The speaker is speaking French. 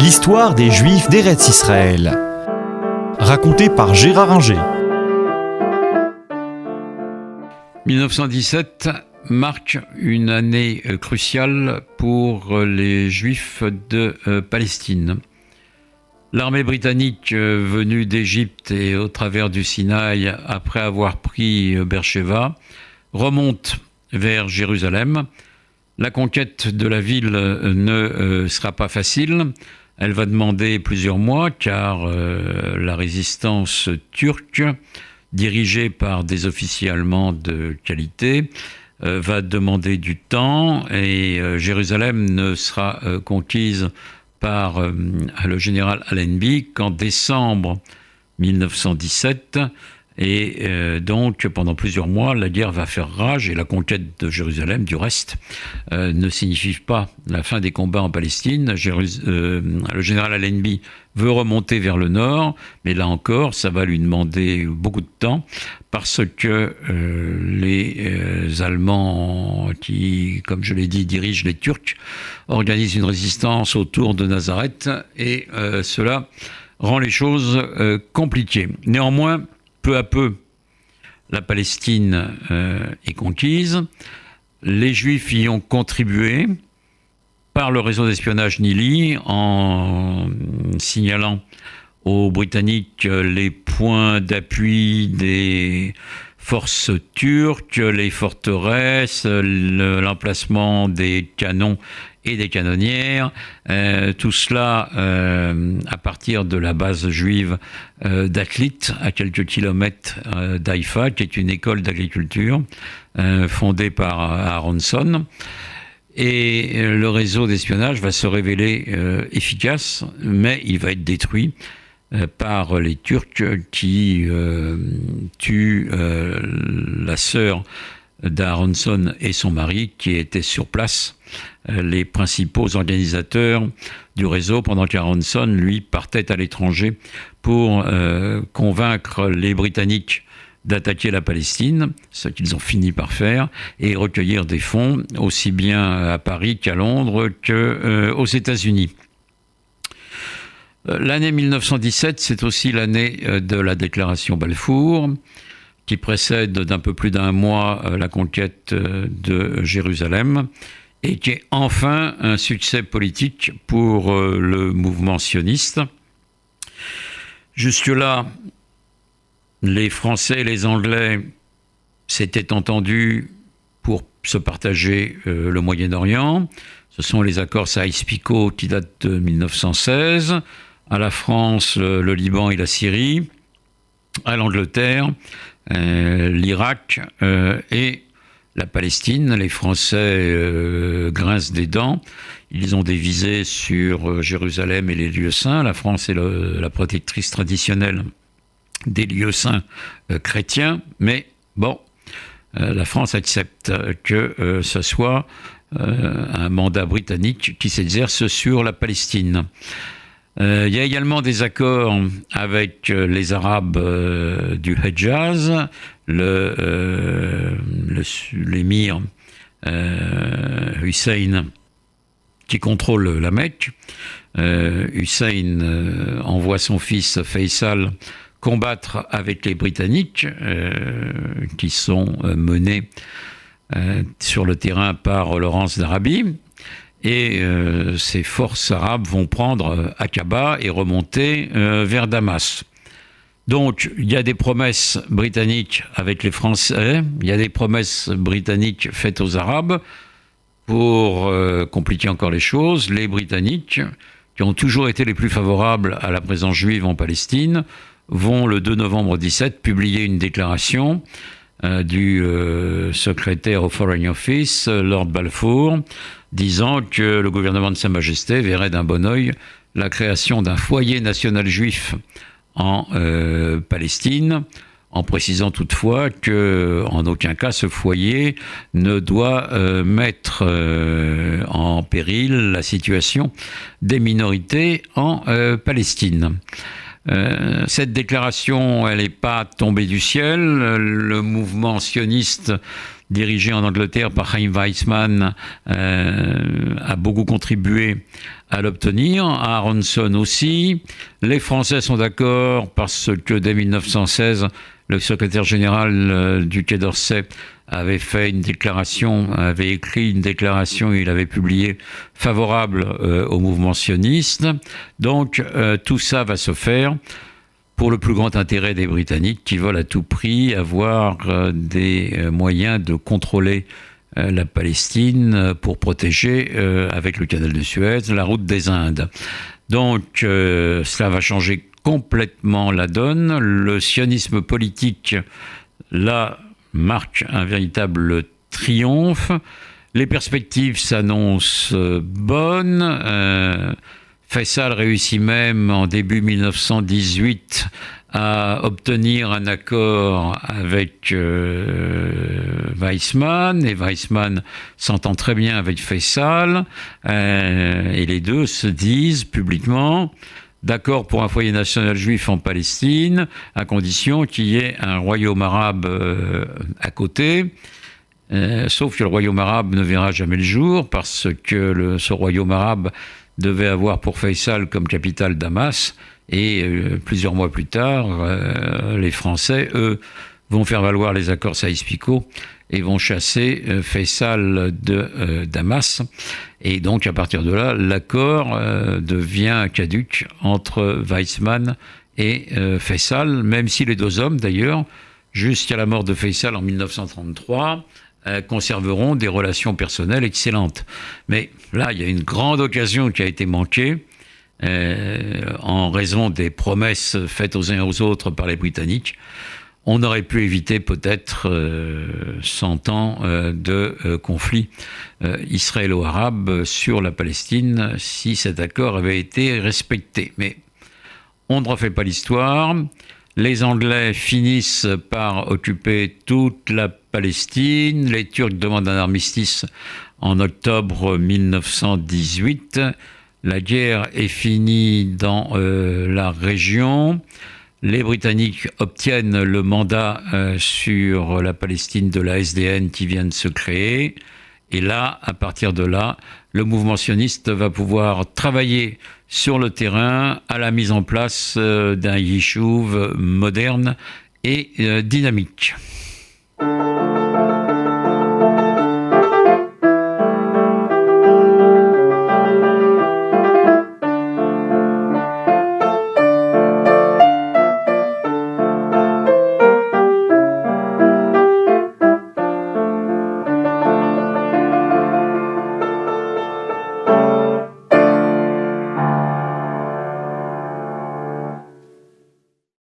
L'histoire des Juifs d'Eretz Israël, racontée par Gérard Inger. 1917 marque une année cruciale pour les Juifs de Palestine. L'armée britannique venue d'Égypte et au travers du Sinaï, après avoir pris Beersheva, remonte vers Jérusalem. La conquête de la ville ne sera pas facile. Elle va demander plusieurs mois car la résistance turque, dirigée par des officiers allemands de qualité, va demander du temps et Jérusalem ne sera conquise par le général Allenby qu'en décembre 1917. Et donc, pendant plusieurs mois, la guerre va faire rage et la conquête de Jérusalem, du reste, ne signifie pas la fin des combats en Palestine. Le général Allenby veut remonter vers le nord, mais là encore, ça va lui demander beaucoup de temps parce que les Allemands qui, comme je l'ai dit, dirigent les Turcs, organisent une résistance autour de Nazareth et cela rend les choses compliquées. Néanmoins, peu à peu, la Palestine est conquise. Les Juifs y ont contribué par le réseau d'espionnage Nili en signalant aux Britanniques les points d'appui des forces turques, les forteresses, l'emplacement des canons et des canonnières, tout cela à partir de la base juive d'Aklit, à quelques kilomètres d'Haïfa, qui est une école d'agriculture fondée par Aronson. Et le réseau d'espionnage va se révéler efficace, mais il va être détruit par les Turcs qui tuent la sœur d'Aronson et son mari qui étaient sur place, les principaux organisateurs du réseau, pendant qu'Aronson, lui, partait à l'étranger pour convaincre les Britanniques d'attaquer la Palestine, ce qu'ils ont fini par faire, et recueillir des fonds, aussi bien à Paris qu'à Londres qu'aux États-Unis. L'année 1917, c'est aussi l'année de la déclaration Balfour, qui précède d'un peu plus d'un mois la conquête de Jérusalem, et qui est enfin un succès politique pour le mouvement sioniste. Jusque-là, les Français et les Anglais s'étaient entendus pour se partager le Moyen-Orient. Ce sont les accords Saïs-Picot qui datent de 1916. À la France, le Liban et la Syrie. À l'Angleterre, l'Irak et la Palestine. Les Français grincent des dents. Ils ont des visées sur Jérusalem et les lieux saints. La France est la protectrice traditionnelle des lieux saints chrétiens. Mais bon, la France accepte que ce soit un mandat britannique qui s'exerce sur la Palestine. Il y a également des accords avec les Arabes du Hedjaz, l'émir Hussein qui contrôle la Mecque. Hussein envoie son fils Faisal combattre avec les Britanniques qui sont menés sur le terrain par Lawrence d'Arabie. Et ces forces arabes vont prendre Aqaba et remonter vers Damas. Donc, il y a des promesses britanniques avec les Français, il y a des promesses britanniques faites aux Arabes pour compliquer encore les choses. Les Britanniques, qui ont toujours été les plus favorables à la présence juive en Palestine, vont le 2 novembre 17 publier une déclaration du secrétaire au Foreign Office, Lord Balfour, disant que le gouvernement de Sa Majesté verrait d'un bon œil la création d'un foyer national juif en Palestine, en précisant toutefois qu'en aucun cas ce foyer ne doit mettre en péril la situation des minorités en Palestine. Cette déclaration, elle n'est pas tombée du ciel. Le mouvement sioniste dirigé en Angleterre par Chaim Weizmann, a beaucoup contribué à l'obtenir. Aronson aussi. Les Français sont d'accord parce que dès 1916, le secrétaire général du Quai d'Orsay avait fait une déclaration, avait écrit une déclaration, il avait publié favorable au mouvement sioniste. Donc tout ça va se faire pour le plus grand intérêt des Britanniques qui veulent à tout prix avoir des moyens de contrôler la Palestine pour protéger, avec le canal de Suez, la route des Indes. Donc cela va changer complètement la donne. Le sionisme politique, là, marque un véritable triomphe. Les perspectives s'annoncent bonnes. Faisal réussit même en début 1918 à obtenir un accord avec Weizmann, et Weizmann s'entend très bien avec Faisal, et les deux se disent publiquement d'accord pour un foyer national juif en Palestine, à condition qu'il y ait un royaume arabe à côté. Sauf que le royaume arabe ne verra jamais le jour, parce que ce royaume arabe devait avoir pour Faisal comme capitale Damas, et plusieurs mois plus tard, les Français, eux, vont faire valoir les accords Saïs-Picot et vont chasser Faisal de Damas. Et donc, à partir de là, l'accord devient caduc entre Weizmann et Faisal, même si les deux hommes, d'ailleurs, jusqu'à la mort de Faisal en 1933, conserveront des relations personnelles excellentes. Mais là, il y a une grande occasion qui a été manquée en raison des promesses faites aux uns et aux autres par les Britanniques. On aurait pu éviter peut-être 100 ans de conflit israélo-arabe sur la Palestine si cet accord avait été respecté. Mais on ne refait pas l'histoire. Les Anglais finissent par occuper toute la Palestine. Les Turcs demandent un armistice en octobre 1918. La guerre est finie dans la région. Les Britanniques obtiennent le mandat sur la Palestine de la SDN qui vient de se créer. Et là, à partir de là, le mouvement sioniste va pouvoir travailler sur le terrain à la mise en place d'un yishuv moderne et dynamique.